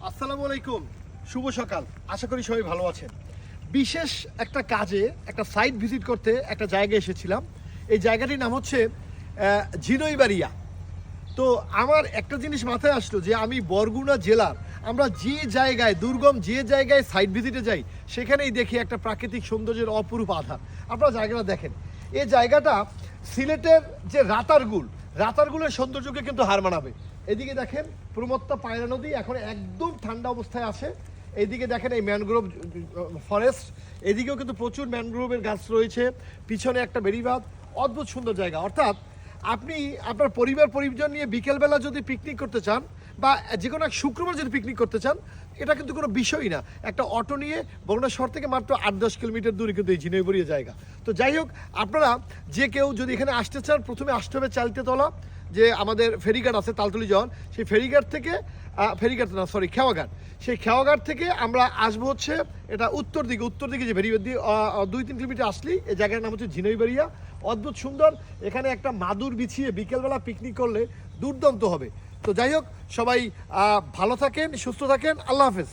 আসসালামু আলাইকুম, শুভ সকাল। আশা করি সবাই ভালো আছেন। বিশেষ একটা কাজে একটা সাইট ভিজিট করতে একটা জায়গায় এসেছিলাম। এই জায়গাটির নাম হচ্ছে ঝিনইবাড়িয়া। তো আমার একটা জিনিস মাথায় আসলো যে আমি বরগুনা জেলার আমরা যে জায়গায় দুর্গম যে জায়গায় সাইট ভিজিটে যাই সেখানেই দেখি একটা প্রাকৃতিক সৌন্দর্যের অপরূপ আধার। আপনারা জায়গাটা দেখেন, এই জায়গাটা সিলেটের যে রাতারগুলের সৌন্দর্যকে কিন্তু হার মানাবে। এদিকে দেখেন প্রমত্তা পায়রা নদী এখন একদম ঠান্ডা অবস্থায় আছে। এইদিকে দেখেন এই ম্যানগ্রোভ ফরেস্ট, এদিকেও কিন্তু প্রচুর ম্যানগ্রোভের গাছ রয়েছে, পিছনে একটা বেড়িবাঁধ, অদ্ভুত সুন্দর জায়গা। অর্থাৎ আপনি আপনার পরিজন নিয়ে বিকেলবেলা যদি পিকনিক করতে চান বা যে কোনো এক শুক্রবার যদি পিকনিক করতে চান, এটা কিন্তু কোনো বিষয়ই না। একটা অটো নিয়ে বরগুনা শহর থেকে মাত্র 8-10 কিলোমিটার দূরে কিন্তু এই ঝিনইবাড়িয়া জায়গা। তো যাই হোক, আপনারা যে কেউ যদি এখানে আসতে চান প্রথমে আসতে হবে চালতেতলা, যে আমাদের ফেরিঘাট আছে তালতলি যাওয়ার, সেই ফেরিঘাট থেকে খেওয়াঘাট, সেই খেওয়াঘাট থেকে আমরা আসবো হচ্ছে এটা উত্তর দিকে যে বেরিয়ে 2-3 কিলোমিটার আসলেই এই জায়গার নাম হচ্ছে ঝিনইবাড়িয়া। অদ্ভুত সুন্দর, এখানে একটা মাদুর বিছিয়ে বিকেলবেলা পিকনিক করলে দুর্দান্ত হবে। তো যাই হোক, সবাই ভালো থাকেন, সুস্থ থাকেন, আল্লাহ হাফেজ।